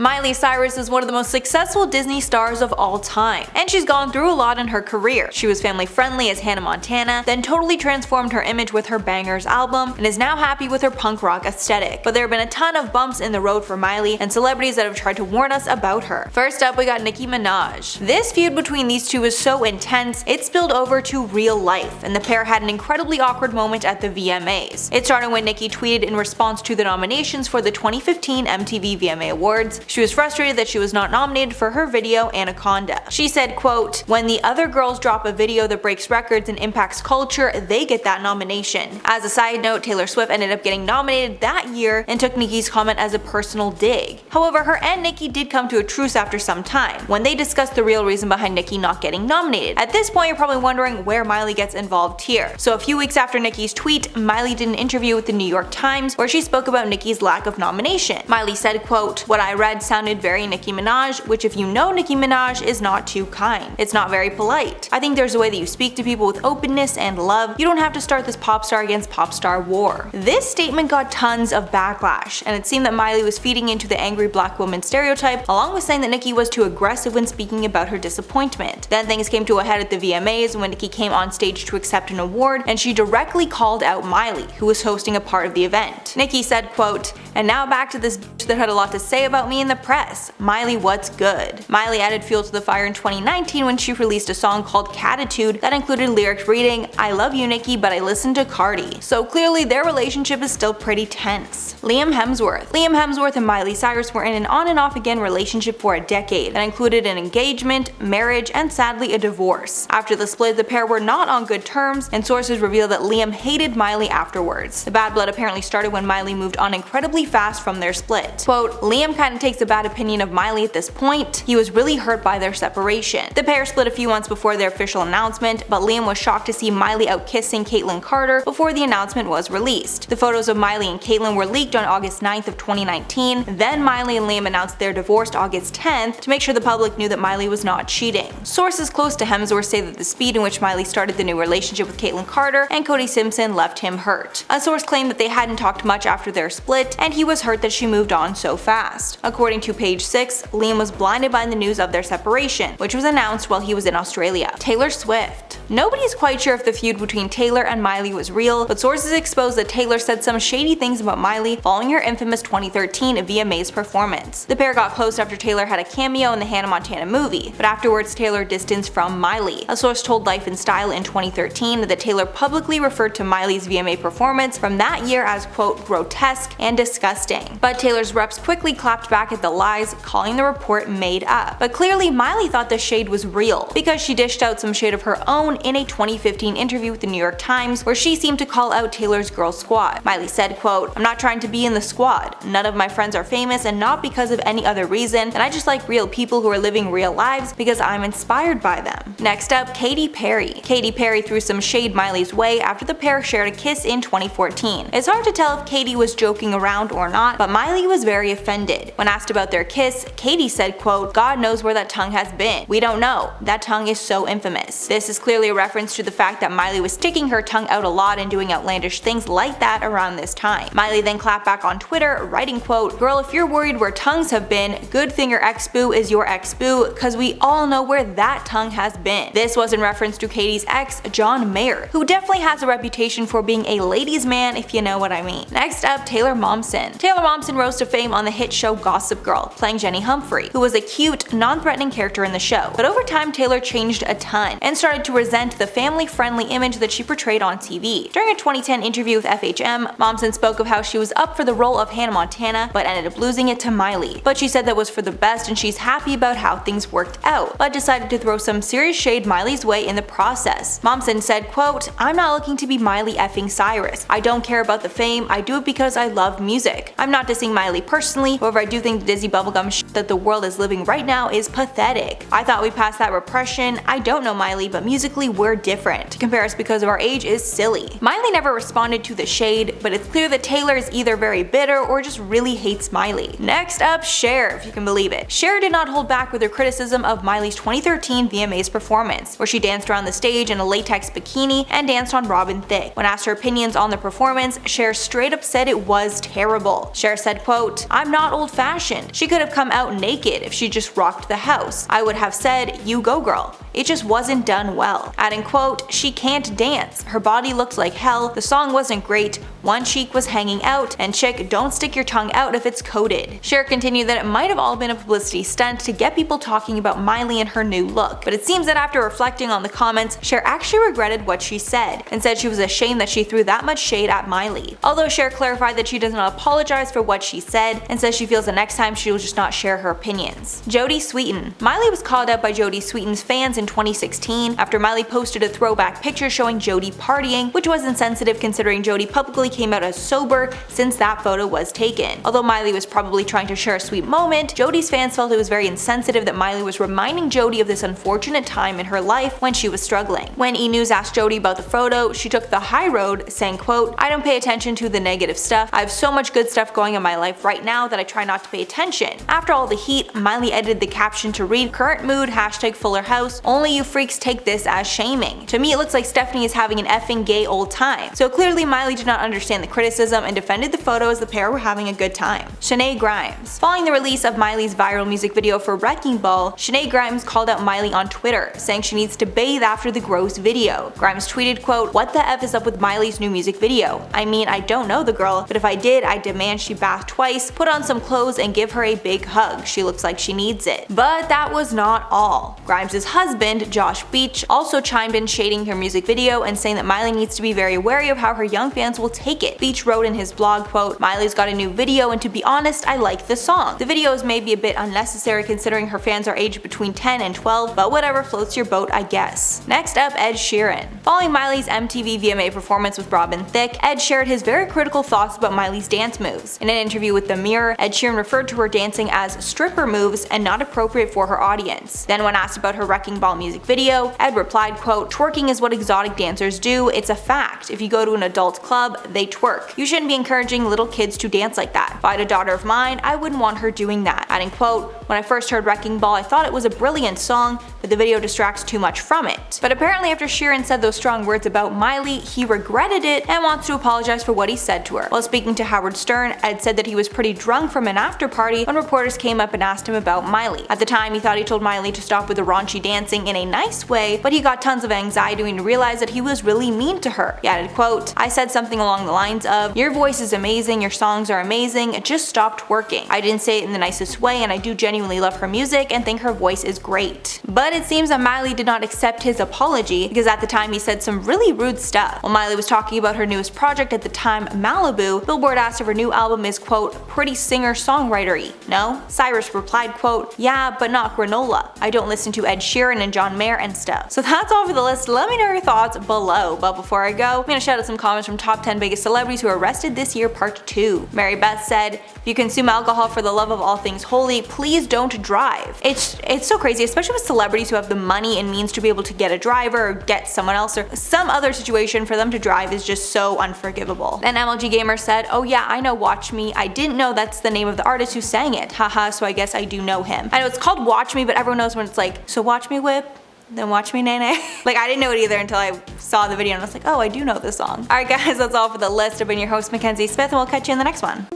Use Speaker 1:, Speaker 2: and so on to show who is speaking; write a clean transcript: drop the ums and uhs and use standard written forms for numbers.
Speaker 1: Miley Cyrus is one of the most successful Disney stars of all time, and she's gone through a lot in her career. She was family friendly as Hannah Montana, then totally transformed her image with her Bangers album, and is now happy with her punk rock aesthetic. But there have been a ton of bumps in the road for Miley and celebrities that have tried to warn us about her. First up, we got Nicki Minaj. This feud between these two is so intense, it spilled over to real life, and the pair had an incredibly awkward moment at the VMAs. It started when Nicki tweeted in response to the nominations for the 2015 MTV VMA Awards. She was frustrated that she was not nominated for her video Anaconda. She said, quote, "When the other girls drop a video that breaks records and impacts culture, they get that nomination." As a side note, Taylor Swift ended up getting nominated that year and took Nicki's comment as a personal dig. However, her and Nicki did come to a truce after some time, when they discussed the real reason behind Nicki not getting nominated. At this point, you're probably wondering where Miley gets involved here. So a few weeks after Nicki's tweet, Miley did an interview with the New York Times where she spoke about Nicki's lack of nomination. Miley said, quote, "What I read sounded very Nicki Minaj, which if you know Nicki Minaj is not too kind. It's not very polite. I think there's a way that you speak to people with openness and love. You don't have to start this pop star against pop star war." This statement got tons of backlash, and it seemed that Miley was feeding into the angry black woman stereotype, along with saying that Nicki was too aggressive when speaking about her disappointment. Then things came to a head at the VMAs when Nicki came on stage to accept an award, and she directly called out Miley, who was hosting a part of the event. Nicki said, quote, "And now back to this bitch that had a lot to say about me in the press. Miley, what's good?" Miley added fuel to the fire in 2019 when she released a song called Catitude that included lyrics reading, "I love you Nicki, but I listen to Cardi." So clearly their relationship is still pretty tense. Liam Hemsworth. Liam Hemsworth and Miley Cyrus were in an on and off again relationship for a decade that included an engagement, marriage, and sadly a divorce. After the split, the pair were not on good terms, and sources reveal that Liam hated Miley afterwards. The bad blood apparently started when Miley moved on incredibly fast from their split. Quote, "Liam kinda takes a bad opinion of Miley at this point. He was really hurt by their separation." The pair split a few months before their official announcement, but Liam was shocked to see Miley out kissing Caitlyn Carter before the announcement was released. The photos of Miley and Caitlyn were leaked on August 9th of 2019, then Miley and Liam announced their divorce August 10th to make sure the public knew that Miley was not cheating. Sources close to Hemsworth say that the speed in which Miley started the new relationship with Caitlyn Carter and Cody Simpson left him hurt. A source claimed that they hadn't talked much after their split, and he was hurt that she moved on so fast. According to Page 6, Liam was blinded by the news of their separation, which was announced while he was in Australia. Taylor Swift. Nobody's quite sure if the feud between Taylor and Miley was real, but sources exposed that Taylor said some shady things about Miley following her infamous 2013 VMAs performance. The pair got close after Taylor had a cameo in the Hannah Montana movie, but afterwards Taylor distanced from Miley. A source told Life in Style in 2013 that Taylor publicly referred to Miley's VMA performance from that year as, quote, "grotesque and disgusting." But Taylor's reps quickly clapped back at the lies, calling the report made up. But clearly Miley thought the shade was real, because she dished out some shade of her own in a 2015 interview with the New York Times where she seemed to call out Taylor's girl squad. Miley said, quote, "I'm not trying to be in the squad. None of my friends are famous and not because of any other reason, and I just like real people who are living real lives because I'm inspired by them." Next up, Katy Perry. Katy Perry threw some shade Miley's way after the pair shared a kiss in 2014. It's hard to tell if Katy was joking around or not, but Miley was very offended. When asked about their kiss, Katy said, quote, "God knows where that tongue has been. We don't know. That tongue is so infamous." This is clearly a reference to the fact that Miley was sticking her tongue out a lot and doing outlandish things like that around this time. Miley then clapped back on Twitter, writing, quote, "Girl, if you're worried where tongues have been, good thing your ex-boo is your ex-boo, cause we all know where that tongue has been." This was in reference to Katy's ex, John Mayer, who definitely has a reputation for being a ladies' man, if you know what I mean. Next up, Taylor Momsen. Taylor Momsen rose to fame on the hit show Gossip Girl, playing Jenny Humphrey, who was a cute, non-threatening character in the show. But over time, Taylor changed a ton and started to resent the family-friendly image that she portrayed on TV. During a 2010 interview with FHM, Momsen spoke of how she was up for the role of Hannah Montana, but ended up losing it to Miley. But she said that was for the best and she's happy about how things worked out, but decided to throw some serious shade Miley's way in the process. Momsen said, quote, "I'm not looking to be Miley effing Cyrus. I don't care about the fame, I do it because I love music. I'm not dissing Miley personally, however I do think the Disney bubblegum shit that the world is living right now is pathetic. I thought we passed that repression. I don't know Miley, but musically simply we're different. To compare us because of our age is silly. Miley never responded to the shade, but it's clear that Taylor is either very bitter or just really hates Miley. Next up, Cher, if you can believe it. Cher did not hold back with her criticism of Miley's 2013 VMAs performance, where she danced around the stage in a latex bikini and danced on Robin Thicke. When asked her opinions on the performance, Cher straight up said it was terrible. Cher said, quote, "I'm not old-fashioned. She could have come out naked if she just rocked the house. I would have said, you go girl. It just wasn't done well." Adding, quote, "She can't dance. Her body looked like hell. The song wasn't great. One cheek was hanging out, and chick, don't stick your tongue out if it's coated." Cher continued that it might have all been a publicity stunt to get people talking about Miley and her new look, but it seems that after reflecting on the comments, Cher actually regretted what she said, and said she was ashamed that she threw that much shade at Miley. Although Cher clarified that she does not apologize for what she said, and says she feels the next time she will just not share her opinions. Jodie Sweetin. Miley was called out by Jodie Sweetin's fans in 2016 after Miley posted a throwback picture showing Jodie partying, which was insensitive considering Jodie publicly came out as sober since that photo was taken. Although Miley was probably trying to share a sweet moment, Jodie's fans felt it was very insensitive that Miley was reminding Jodie of this unfortunate time in her life when she was struggling. When E! News asked Jodie about the photo, she took the high road, saying, quote, "I don't pay attention to the negative stuff. I have so much good stuff going in my life right now that I try not to pay attention." After all the heat, Miley edited the caption to read, "Current mood, hashtag Fuller House. Only you freaks take this as shaming. To me it looks like Stephanie is having an effing gay old time." So clearly Miley did not understand the criticism and defended the photo as the pair were having a good time. Shenae Grimes. Following the release of Miley's viral music video for Wrecking Ball, Shenae Grimes called out Miley on Twitter, saying she needs to bathe after the gross video. Grimes tweeted, quote, "What the F is up with Miley's new music video? I mean, I don't know the girl, but if I did, I demand she bath twice, put on some clothes, and give her a big hug. She looks like she needs it." But that was not all. Grimes' husband, Josh Beach, also chimed in shading her music video and saying that Miley needs to be very wary of how her young fans will take it. Beach wrote in his blog, quote, "Miley's got a new video and to be honest, I like the song. The video is maybe a bit unnecessary considering her fans are aged between 10 and 12, but whatever floats your boat, I guess." Next up, Ed Sheeran. Following Miley's MTV VMA performance with Robin Thicke, Ed shared his very critical thoughts about Miley's dance moves. In an interview with The Mirror, Ed Sheeran referred to her dancing as stripper moves and not appropriate for her audience. Then when asked about her Wrecking Ball music video, Ed replied, quote, "Twerking is what exotic dancers do. It's a fact. If you go to an adult club, they twerk. You shouldn't be encouraging little kids to dance like that. If I had a daughter of mine, I wouldn't want her doing that." Adding, quote, "When I first heard Wrecking Ball, I thought it was a brilliant song, but the video distracts too much from it." But apparently after Sheeran said those strong words about Miley, he regretted it and wants to apologize for what he said to her. While speaking to Howard Stern, Ed said that he was pretty drunk from an after party when reporters came up and asked him about Miley. At the time, he thought he told Miley to stop with the raunchy dancing in a nice way, but he got tons of anxiety when he realized that he was really mean to her. He added, quote, "I said something along the lines of, 'Your voice is amazing, your songs are amazing, just stop twerking.' I didn't say it in the nicest way and I do genuinely love her music and think her voice is great." But it seems that Miley did not accept his apology because at the time he said some really rude stuff. While Miley was talking about her newest project at the time, Malibu, Billboard asked if her new album is, quote, "pretty singer-songwriter-y. No?" Cyrus replied, quote, "Yeah, but not granola. I don't listen to Ed Sheeran and John Mayer and stuff." So that's all for the list. Let me know your thoughts below. But before I go, I'm gonna shout out some comments from top 10 biggest celebrities who were arrested this year part 2. Mary Beth said, "If you consume alcohol for the love of all things holy, please don't drive." It's so crazy, especially with celebrities who have the money and means to be able to get a driver or get someone else or some other situation for them to drive is just so unforgivable. Then MLG Gamer said, "Oh yeah, I know Watch Me. I didn't know that's the name of the artist who sang it. Haha, so I guess I do know him." I know it's called Watch Me, but everyone knows when it's like, so watch me whip, then watch me nay. Like, I didn't know it either until I saw the video and I was like, oh, I do know this song. Alright guys, that's all for the list. I've been your host Mackenzie Smith and we'll catch you in the next one.